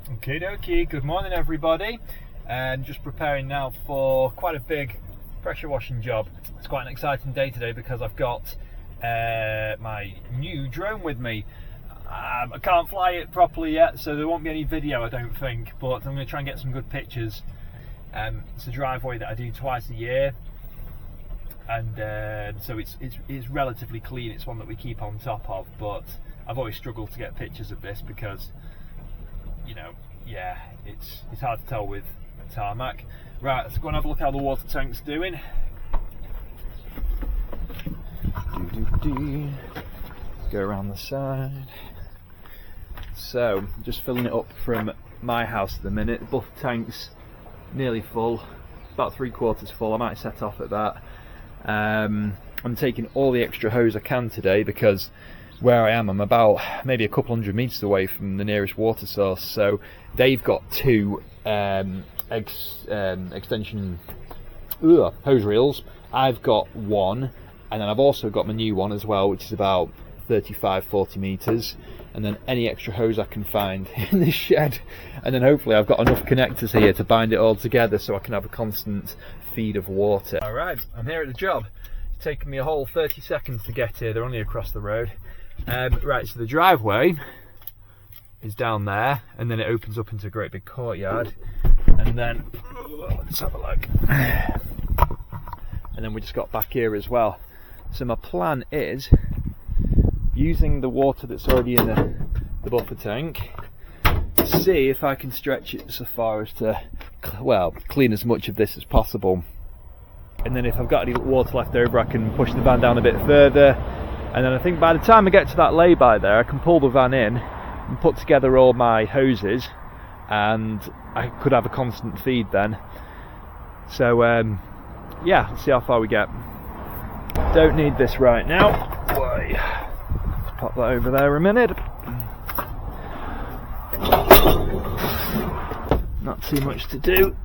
Okie dokie, good morning everybody. Just preparing now for quite a big pressure washing job. It's quite an exciting day today because I've got my new drone with me. I can't fly it properly yet, so there won't be any video I don't think, but I'm going to try and get some good pictures. It's a driveway that I do twice a year, and so it's relatively clean. It's one that we keep on top of, but I've always struggled to get pictures of this because, you know, yeah, it's hard to tell with tarmac. Right, let's go and have a look how the water tank's doing. Go around the side. So, I'm just filling it up from my house at the minute. The buffer tank's nearly full, about 3/4 full. I might set off at that. I'm taking all the extra hose I can today because where I am, I'm about maybe a couple hundred meters away from the nearest water source. So they've got two extension hose reels. I've got one, and then I've also got my new one as well, which is about 35-40 meters, and then any extra hose I can find in this shed, and then hopefully I've got enough connectors here to bind it all together so I can have a constant feed of water. Alright, I'm here at the job. It's taken me a whole 30 seconds to get here. They're only across the road. Right, so the driveway is down there, and then it opens up into a great big courtyard, and then let's have a look, and then we just got back here as well. So my plan is, using the water that's already in the buffer tank, see if I can stretch it so far as to, well, clean as much of this as possible, and then if I've got any water left over I can push the van down a bit further. And then I think by the time I get to that lay-by there, I can pull the van in and put together all my hoses, and I could have a constant feed then. So yeah, let's see how far we get. Don't need this right now. Let's pop that over there a minute. Not too much to do.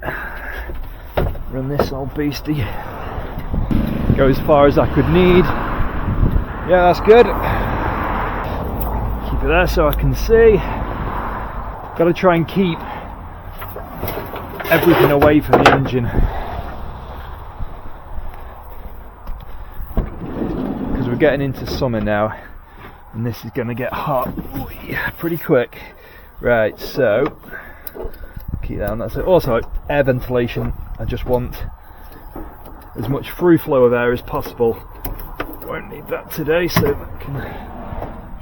Run this old beastie. Go as far as I could need. Yeah, that's good. Keep it there so I can see. Got to try and keep everything away from the engine, because we're getting into summer now and this is going to get hot pretty quick. Right, so keep that on. That's it. Also, air ventilation. I just want as much through flow of air as possible. Won't need that today, so that can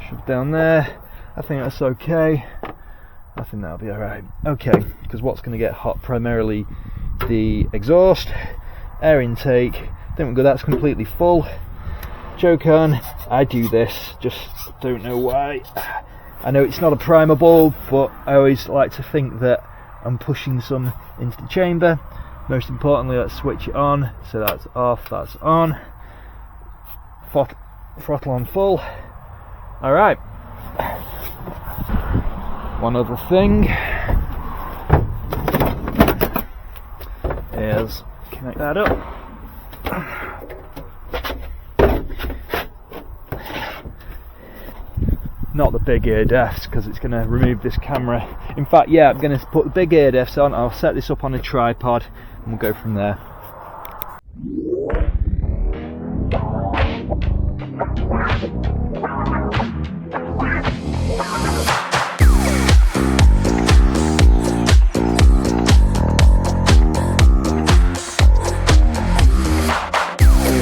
shove down there. I think that's okay. I think that'll be alright. Okay, because what's going to get hot? Primarily the exhaust, air intake. Don't go, that's completely full. Joke on, I do this, just don't know why. I know it's not a primer bulb, but I always like to think that I'm pushing some into the chamber. Most importantly, let's switch it on. So that's off, that's on. Throttle on full. Alright. One other thing is connect that up. Not the big ear defs because it's going to remove this camera. In fact, yeah, I'm going to put the big ear defs on. I'll set this up on a tripod and we'll go from there.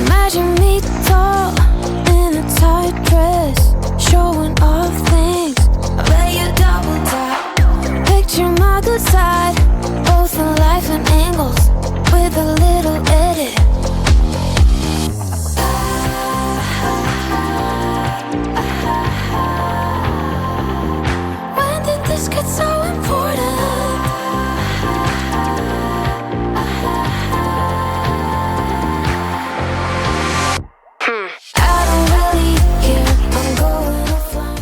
Imagine me tall in a tight dress, showing off things. I bet you double tap. Picture my good side, both in life and angles, with a little edit. When did this get so important? I don't really care, I'm going offline.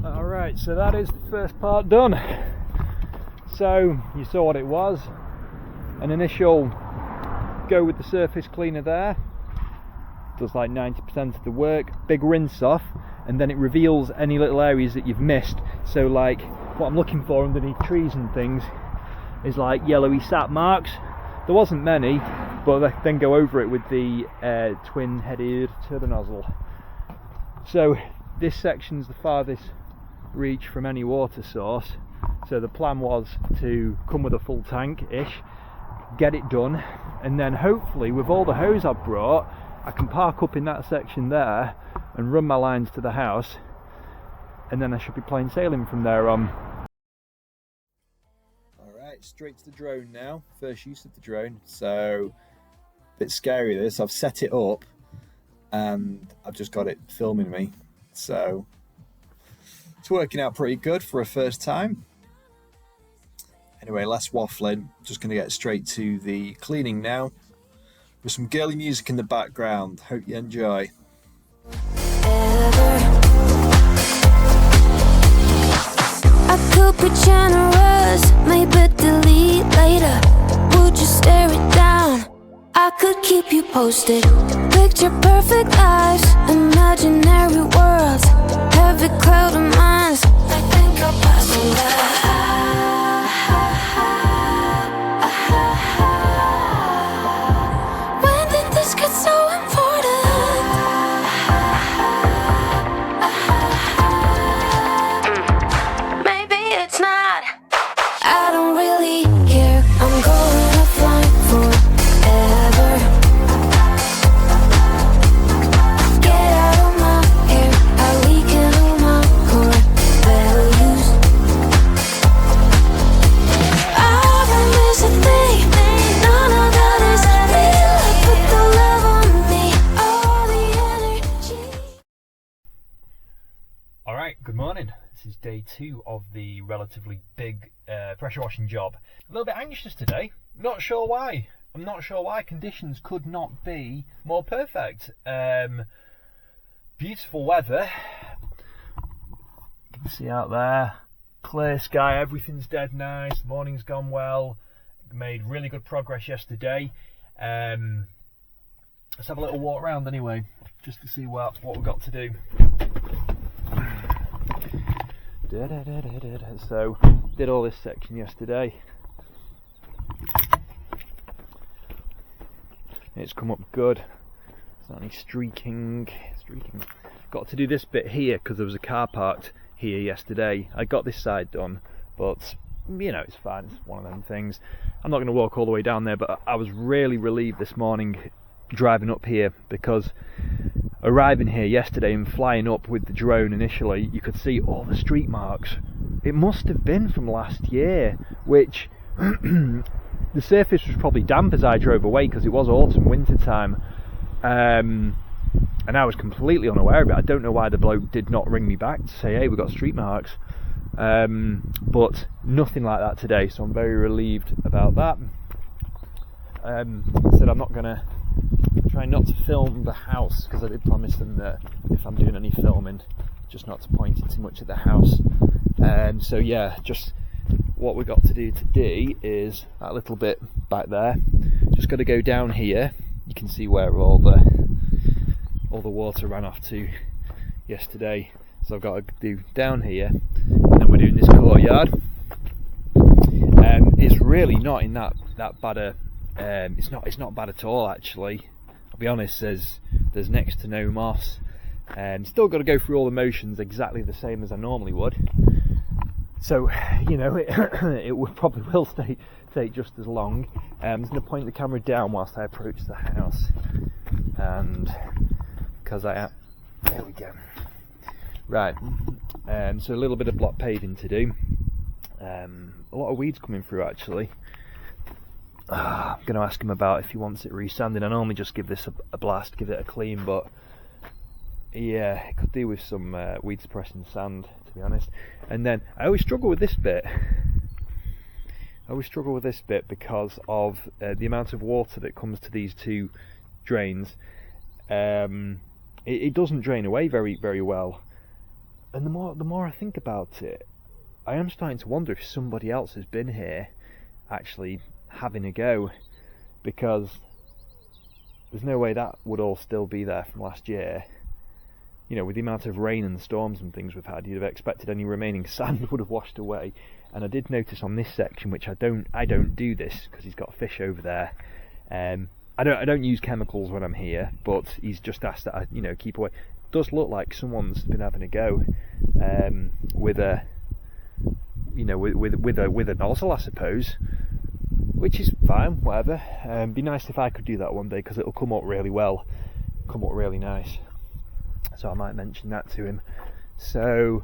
Alright, so that is the first part done. So you saw what it was. An initial go with the surface cleaner there. Does like 90% of the work. Big rinse off. and then it reveals any little areas that you've missed. So like what I'm looking for underneath trees and things is like yellowy sap marks. There wasn't many, but I then go over it with the twin-headed turbo nozzle. So this section's the farthest reach from any water source. So the plan was to come with a full tank-ish, get it done, and then hopefully with all the hose I've brought, I can park up in that section there and run my lines to the house, and then I should be plain sailing from there on. Alright, straight to the drone now. First use of the drone. So, a bit scary this. I've set it up and I've just got it filming me. So, it's working out pretty good for a first time. Anyway, less waffling. Just going to get straight to the cleaning now, with some girly music in the background. Hope you enjoy. I could be generous, maybe delete later. Would you stare it down? I could keep you posted. Picture perfect lives, imaginary worlds, heavy cloud of minds. I think I'll pass on that. When did this get so important? Maybe it's not. I don't really care. I'm going offline forever. Get out of my hair. I weaken all my core values. I don't miss a thing. None of that is real. Put the love on me. All the energy. Alright, good morning. This is day 2 of the relatively big pressure washing job. A little bit anxious today. Not sure why. I'm not sure why. Conditions could not be more perfect. Beautiful weather. You can see out there. Clear sky, everything's dead nice. The morning's gone well. Made really good progress yesterday. Let's have a little walk around anyway, just to see what we've got to do. So, did all this section yesterday. It's come up good. It's not any streaking. Got to do this bit here because there was a car parked here yesterday. I got this side done, but you know, it's fine. It's one of them things. I'm not going to walk all the way down there, but I was really relieved this morning driving up here, because arriving here yesterday and flying up with the drone initially, you could see all the street marks. It must have been from last year, which the surface was probably damp as I drove away because it was autumn, winter time, and I was completely unaware of it. I don't know why the bloke did not ring me back to say, hey, we've got street marks, but nothing like that today, so I'm very relieved about that. Said I'm not going to try not to film the house, because I did promise them that if I'm doing any filming, just not to point it too much at the house. So yeah, just what we've got to do today is that little bit back there. Just got to go down here. You can see where all the water ran off to yesterday. So I've got to do down here, and we're doing this courtyard. It's really not in that bad a. It's not bad at all, actually. I'll be honest, there's next to no moss. Still got to go through all the motions exactly the same as I normally would. So, you know, it would probably will take just as long. I'm just going to point the camera down whilst I approach the house, and because I am, there we go. Right, so a little bit of block paving to do. A lot of weeds coming through, actually. I'm going to ask him about if he wants it resanded. I normally just give this a blast, give it a clean, but yeah, it could do with some weed suppressing sand, to be honest. And then I always struggle with this bit. Because of the amount of water that comes to these two drains. It doesn't drain away very, very well. And the more I think about it, I am starting to wonder if somebody else has been here actually having a go, because there's no way that would all still be there from last year. you know, with the amount of rain and storms and things we've had, you'd have expected any remaining sand would have washed away. And I did notice on this section, which I don't do this because he's got fish over there. I don't use chemicals when I'm here, but he's just asked that I, you know, keep away. It does look like someone's been having a go with a, you know, with a nozzle, I suppose, which is fine, whatever. Be nice if I could do that one day, because it'll come up really well, come up really nice. So I might mention that to him. So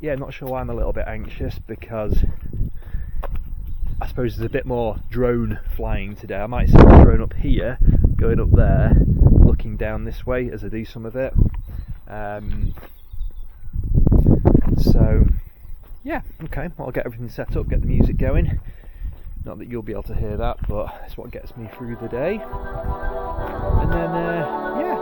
yeah, not sure why I'm a little bit anxious, because I suppose there's a bit more drone flying today. I might set the drone up here, going up there, looking down this way as I do some of it. So yeah, okay, well, I'll get everything set up, get the music going. Not that you'll be able to hear that, but it's what gets me through the day. And then yeah,